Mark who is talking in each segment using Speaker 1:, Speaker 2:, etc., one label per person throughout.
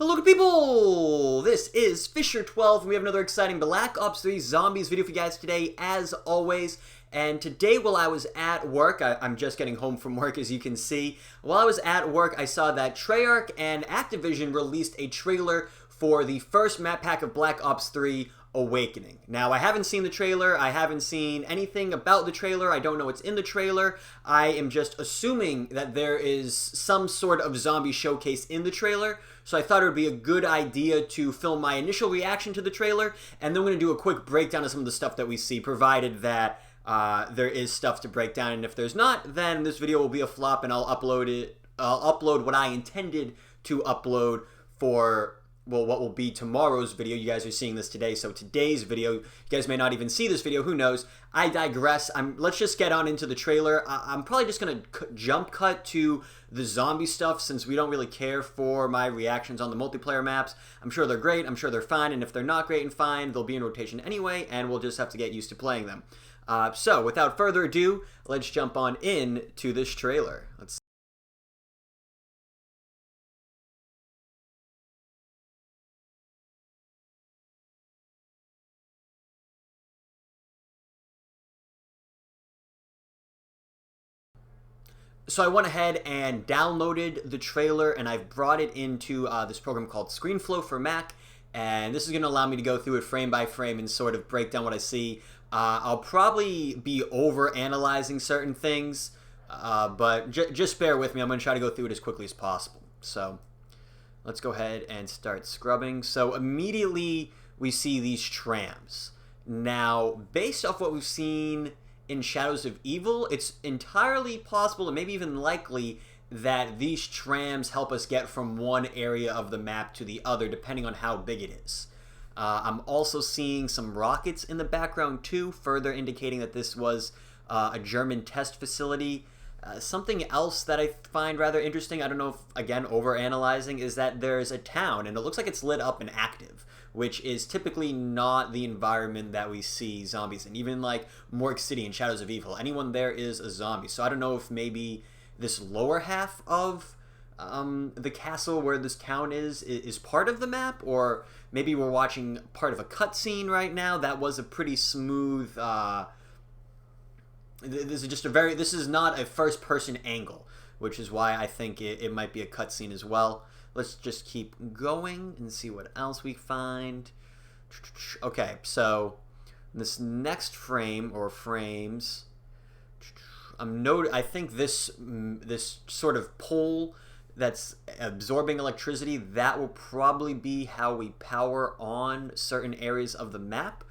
Speaker 1: Hello good people! This is Fisher12 and we have another exciting Black Ops 3 Zombies video for you guys today as always. And today while I was at work, I'm just getting home from work as you can see. While I was at work I saw that Treyarch and Activision released a trailer for the first map pack of Black Ops 3 Awakening. Now, I haven't seen the trailer, I haven't seen anything about the trailer, I don't know what's in the trailer. I am just assuming that there is some sort of zombie showcase in the trailer, so I thought it would be a good idea to film my initial reaction to the trailer, and then we're going to do a quick breakdown of some of the stuff that we see, provided that there is stuff to break down, and if there's not, then this video will be a flop and I'll upload what I intended to upload for, well, what will be tomorrow's video. You guys are seeing this today, so today's video, you guys may not even see this video, who knows. I digress. Let's just get on into the trailer. I'm probably just going to jump cut to the zombie stuff since we don't really care for my reactions on the multiplayer maps. I'm sure they're great, I'm sure they're fine, and if they're not great and fine, they'll be in rotation anyway, and we'll just have to get used to playing them. So, without further ado, let's jump on in to this trailer. So I went ahead and downloaded the trailer and I've brought it into this program called ScreenFlow for Mac, and this is going to allow me to go through it frame by frame and sort of break down what I see. I'll probably be over analyzing certain things, but just bear with me. I'm going to try to go through it as quickly as possible. So let's go ahead and start scrubbing. So immediately we see these trams. Now, based off what we've seen in Shadows of Evil, it's entirely possible and maybe even likely that these trams help us get from one area of the map to the other, depending on how big it is. I'm also seeing some rockets in the background too, further indicating that this was a German test facility. Something else that I find rather interesting, I don't know if, again, overanalyzing, is that there's a town and it looks like it's lit up and active, which is typically not the environment that we see zombies in. Even like Morgue City and Shadows of Evil, anyone there is a zombie. So I don't know if maybe this lower half of the castle where this town is part of the map, or maybe we're watching part of a cutscene right now. That was a pretty smooth... This is not a first-person angle, which is why I think it might be a cutscene as well. Let's just keep going and see what else we find. Okay, so this next frame or frames, I think this sort of pole that's absorbing electricity, that will probably be how we power on certain areas of the map.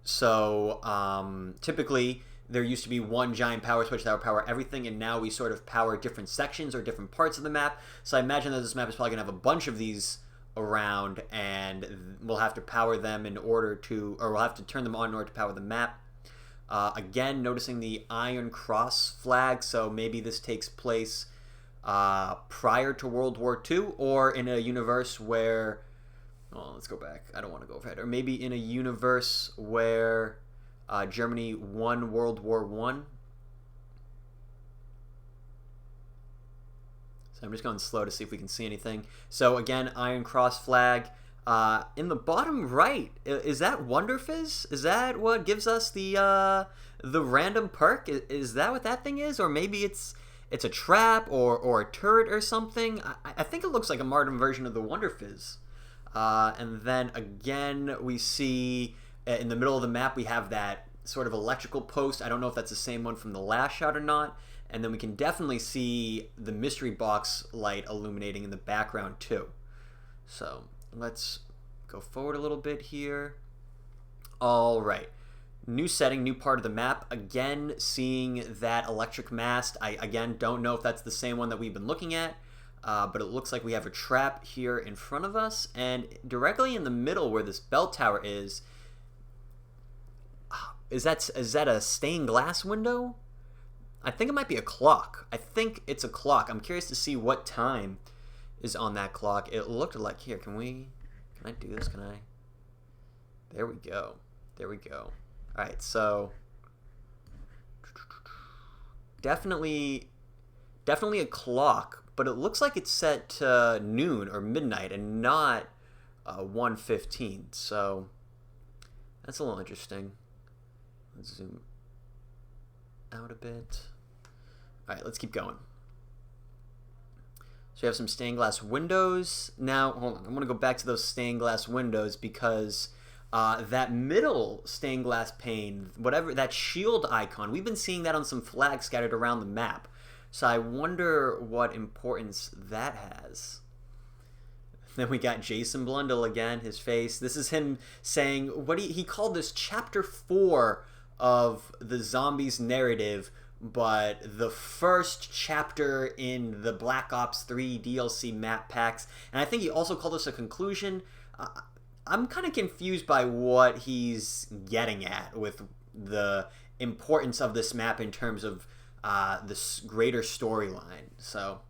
Speaker 1: So typically there used to be one giant power switch that would power everything, and now we sort of power different sections or different parts of the map. So I imagine that this map is probably going to have a bunch of these around, and we'll have to power them in order to, or we'll have to turn them on in order to power the map. Again, noticing the Iron Cross flag, so maybe this takes place prior to World War II, or in a universe where, well, let's go back, I don't want to go ahead, or maybe in a universe where Germany won World War I. So I'm just going slow to see if we can see anything. So again, Iron Cross flag. In the bottom right, is that Wonder Fizz? Is that what gives us the random perk? Is that what that thing is? Or maybe it's a trap or a turret or something? I think it looks like a modern version of the Wonder Fizz. And then again, we see in the middle of the map, we have that sort of electrical post. I don't know if that's the same one from the last shot or not. And then we can definitely see the mystery box light illuminating in the background too. So let's go forward a little bit here. All right. New setting, new part of the map. Again, seeing that electric mast. I, again, don't know if that's the same one that we've been looking at. But it looks like we have a trap here in front of us. And directly in the middle where this bell tower is that a stained glass window? I think it might be a clock. I think it's a clock. I'm curious to see what time is on that clock. It looked like, here, can I do this? Can I? There we go. There we go. All right, so definitely definitely a clock, but it looks like it's set to noon or midnight and not 1:15. So that's a little interesting. Let's zoom out a bit. All right, let's keep going. So you have some stained glass windows. Now, hold on. I'm going to go back to those stained glass windows because that middle stained glass pane, whatever, that shield icon, we've been seeing that on some flags scattered around the map. So I wonder what importance that has. Then we got Jason Blundell again, his face. This is him saying, what he called this Chapter 4 of the Zombies narrative, but the first chapter in the Black Ops 3 DLC map packs. And I think he also called this a conclusion. I'm kind of confused by what he's getting at with the importance of this map in terms of this greater storyline. So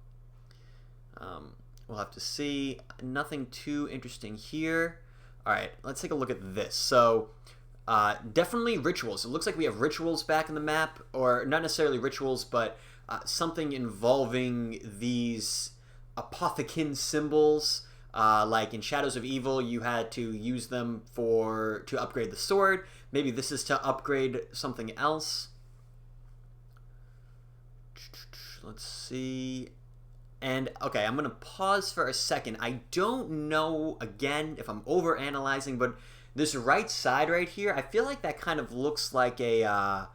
Speaker 1: we'll have to see. Nothing too interesting here. All right, let's take a look at this. So definitely rituals. It looks like we have rituals back in the map, or not necessarily rituals, but something involving these apothecary symbols. Like in Shadows of Evil, you had to use them to upgrade the sword. Maybe this is to upgrade something else. Let's see. And, okay, I'm going to pause for a second. I don't know, again, if I'm over-analyzing, but this right side right here, I feel like that kind of looks like like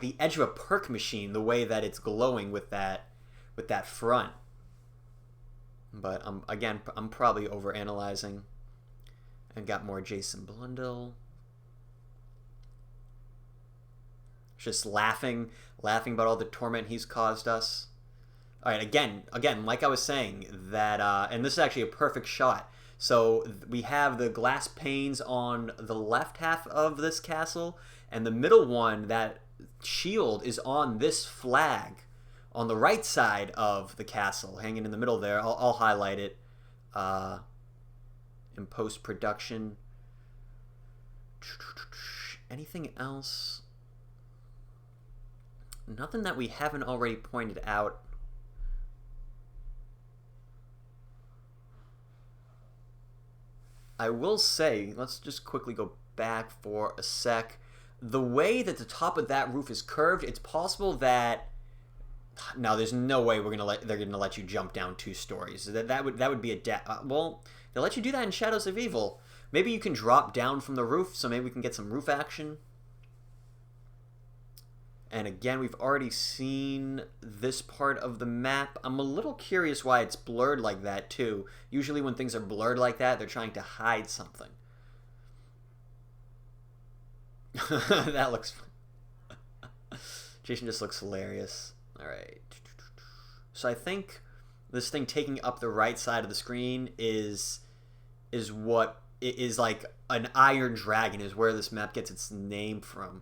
Speaker 1: the edge of a perk machine, the way that it's glowing with that front. But, again, I'm probably over-analyzing. And got more Jason Blundell. Just laughing about all the torment he's caused us. All right, again, like I was saying, that, and this is actually a perfect shot. So we have the glass panes on the left half of this castle, and the middle one, that shield, is on this flag on the right side of the castle, hanging in the middle there. I'll highlight it in post-production. Anything else? Nothing that we haven't already pointed out. I will say, let's just quickly go back for a sec. The way that the top of that roof is curved, it's possible that no, there's no way they're gonna let you jump down 2 stories. That would be a well, they let you do that in Shadows of Evil. Maybe you can drop down from the roof, so maybe we can get some roof action. And again, we've already seen this part of the map. I'm a little curious why it's blurred like that, too. Usually when things are blurred like that, they're trying to hide something. That looks fun. Jason just looks hilarious. All right. So I think this thing taking up the right side of the screen is what it is, like an iron dragon is where this map gets its name from.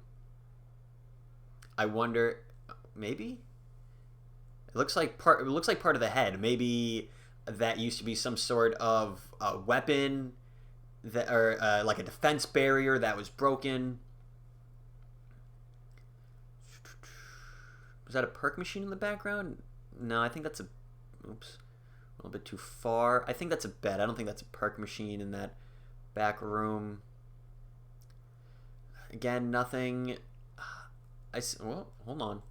Speaker 1: I wonder, maybe it looks like part of the head. Maybe that used to be some sort of weapon that, or like a defense barrier that was broken. Was that a perk machine in the background? No, I think that's a little bit too far. I think that's a bed. I don't think that's a perk machine in that back room. Again, nothing. Well, hold on.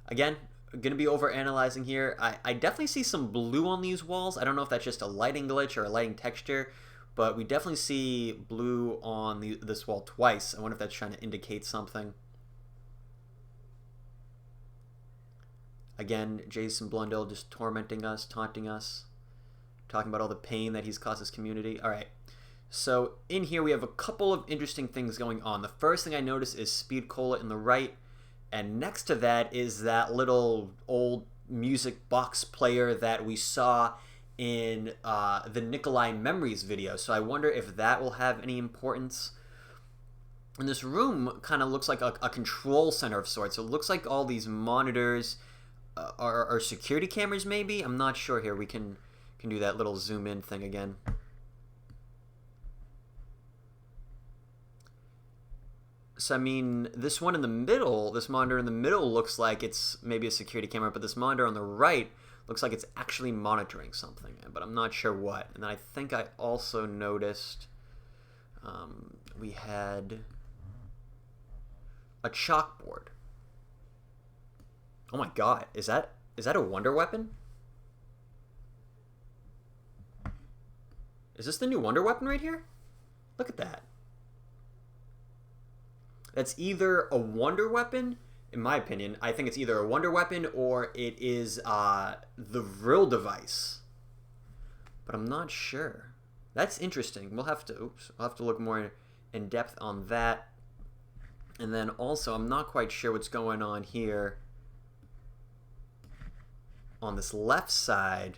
Speaker 1: Again, going to be over-analyzing here. I definitely see some blue on these walls. I don't know if that's just a lighting glitch or a lighting texture, but we definitely see blue on this wall twice. I wonder if that's trying to indicate something. Again, Jason Blundell just tormenting us, taunting us, talking about all the pain that he's caused his community. All right. So in here, we have a couple of interesting things going on. The first thing I notice is Speed Cola in the right. And next to that is that little old music box player that we saw in the Nikolai Memories video. So I wonder if that will have any importance. And this room kind of looks like a control center of sorts. So it looks like all these monitors are security cameras maybe? I'm not sure here. We can do that little zoom in thing again. So I mean, this one in the middle, this monitor in the middle looks like it's maybe a security camera, but this monitor on the right looks like it's actually monitoring something, but I'm not sure what. And then I think I also noticed we had a chalkboard. Oh my god, is that a wonder weapon? Is this the new wonder weapon right here? Look at that. That's either a wonder weapon, in my opinion. I think it's either a wonder weapon or it is the Vril device. But I'm not sure. That's interesting. We'll have to look more in depth on that. And then also, I'm not quite sure what's going on here on this left side.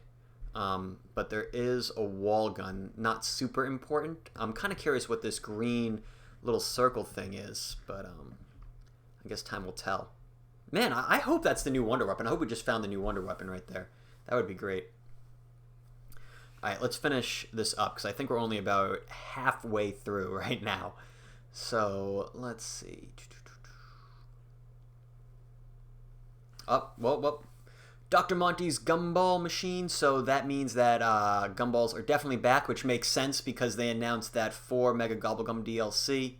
Speaker 1: But there is a wall gun, not super important. I'm kind of curious what this green little circle thing is, but I guess time will tell. Man, I hope that's the new wonder weapon. I hope we just found the new wonder weapon right there. That would be great. Alright, let's finish this up, because I think we're only about halfway through right now. So, let's see. Oh, well. Dr. Monty's gumball machine, so that means that gumballs are definitely back, which makes sense because they announced that 4 Mega Gobblegum DLC.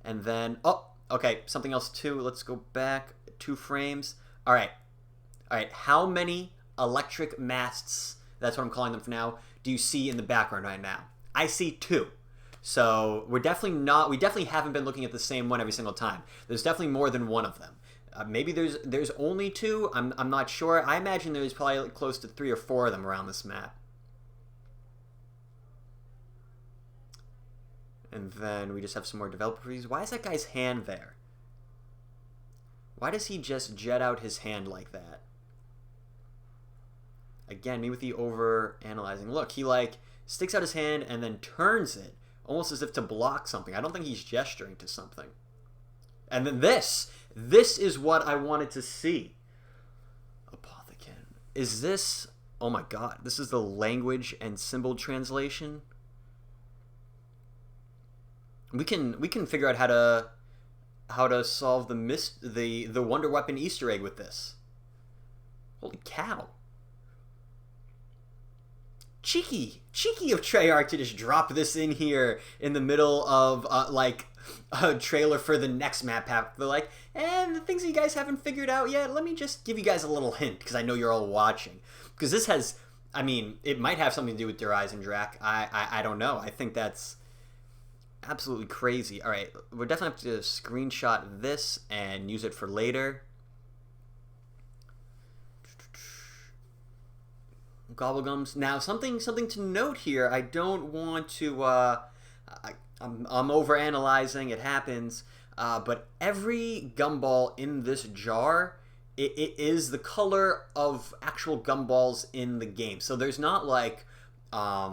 Speaker 1: And then, oh, okay, something else too. Let's go back 2 frames. All right, how many electric masts, that's what I'm calling them for now, do you see in the background right now? I see 2. So we definitely haven't been looking at the same one every single time. There's definitely more than one of them. Maybe there's only 2. I'm not sure. I imagine there's probably close to 3 or 4 of them around this map. And then we just have some more developer previews. Why is that guy's hand there? Why does he just jet out his hand like that? Again, me with the over analyzing. Look, he like sticks out his hand and then turns it almost as if to block something. I don't think he's gesturing to something. And then this is what I wanted to see. Apothecary. Is this... Oh my god. This is the language and symbol translation. We can figure out how to solve the Wonder Weapon Easter egg with this. Holy cow. Cheeky of Treyarch to just drop this in here in the middle of like a trailer for the next map pack. They're like, and the things that you guys haven't figured out yet, let me just give you guys a little hint because I know you're all watching. Because this has, I mean, it might have something to do with their Eisendrache. I don't know. I think that's absolutely crazy. All right, we're definitely have to screenshot this and use it for later. Gobblegums. Now, something to note here. I don't want to. I'm overanalyzing. It happens. But every gumball in this jar, it is the color of actual gumballs in the game. So there's not like a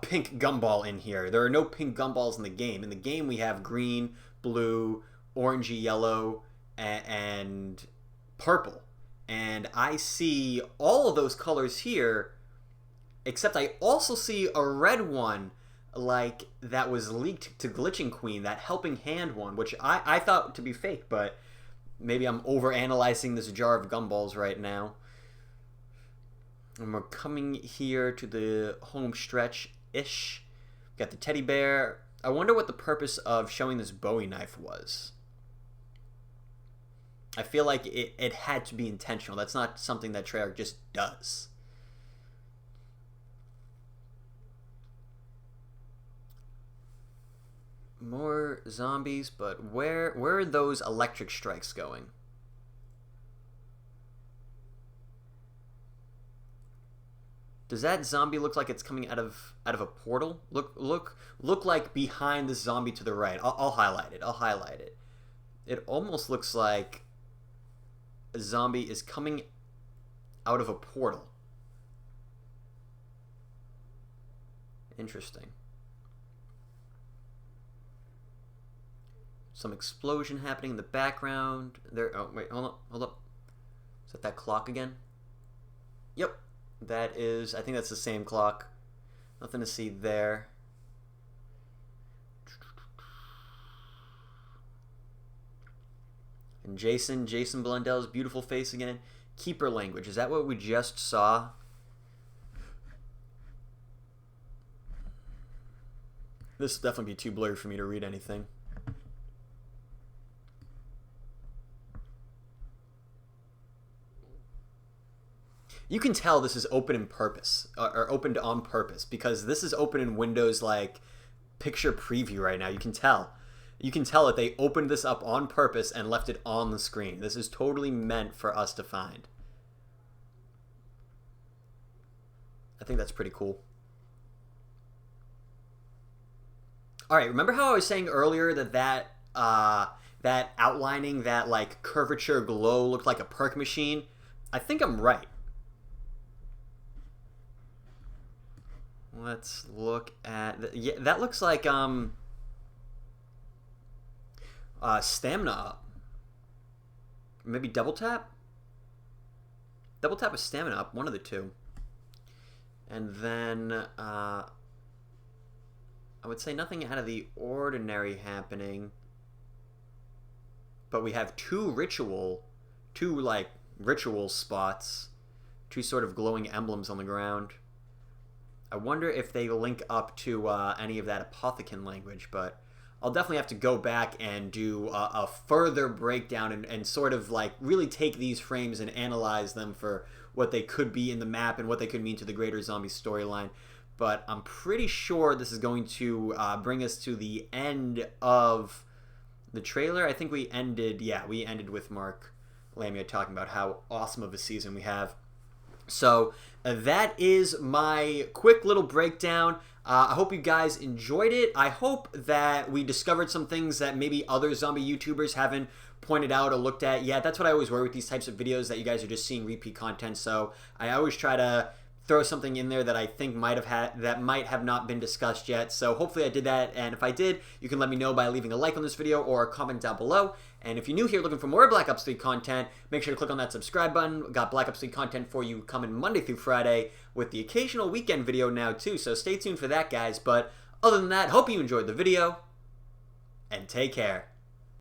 Speaker 1: pink gumball in here. There are no pink gumballs in the game. In the game, we have green, blue, orangey, yellow, and purple. And I see all of those colors here, except I also see a red one like that was leaked to Glitching Queen, that helping hand one, which I thought to be fake, but maybe I'm overanalyzing this jar of gumballs right now. And we're coming here to the home stretch-ish. Got the teddy bear. I wonder what the purpose of showing this Bowie knife was. I feel like it had to be intentional. That's not something that Treyarch just does. More zombies, but where are those electric strikes going? Does that zombie look like it's coming out of a portal? Look like behind the zombie to the right. I'll highlight it. I'll highlight it. It almost looks like a zombie is coming out of a portal. Interesting. Some explosion happening in the background. There. Oh wait, hold up. Is that clock again? Yep, that is. I think that's the same clock. Nothing to see there. And Jason Blundell's beautiful face again. Keeper language. Is that what we just saw? This will definitely be too blurry for me to read anything. You can tell this is open in purpose, or opened on purpose, because this is open in Windows like picture preview right now. You can tell. You can tell that they opened this up on purpose and left it on the screen. This is totally meant for us to find. I think that's pretty cool. All right, remember how I was saying earlier that outlining, that like curvature glow looked like a perk machine? I think I'm right. Let's look at yeah, that looks like stamina up. Maybe double tap? Double tap with stamina up, one of the two. And then I would say nothing out of the ordinary happening. But we have two ritual spots, two sort of glowing emblems on the ground. I wonder if they link up to any of that Apothicon language, but I'll definitely have to go back and do a further breakdown and sort of like really take these frames and analyze them for what they could be in the map and what they could mean to the greater zombie storyline. But I'm pretty sure this is going to bring us to the end of the trailer. I think we ended with Mark Lamia talking about how awesome of a season we have. So that is my quick little breakdown. I hope you guys enjoyed it. I hope that we discovered some things that maybe other zombie YouTubers haven't pointed out or looked at yet. That's what I always worry with these types of videos, that you guys are just seeing repeat content. So I always try to throw something in there that I think might have not been discussed yet. So hopefully I did that, and if I did, you can let me know by leaving a like on this video or a comment down below. And if you're new here looking for more Black Ops 3 content, make sure to click on that subscribe button. We've got Black Ops 3 content for you coming Monday through Friday, with the occasional weekend video now too, so stay tuned for that, guys. But other than that, hope you enjoyed the video, and take care.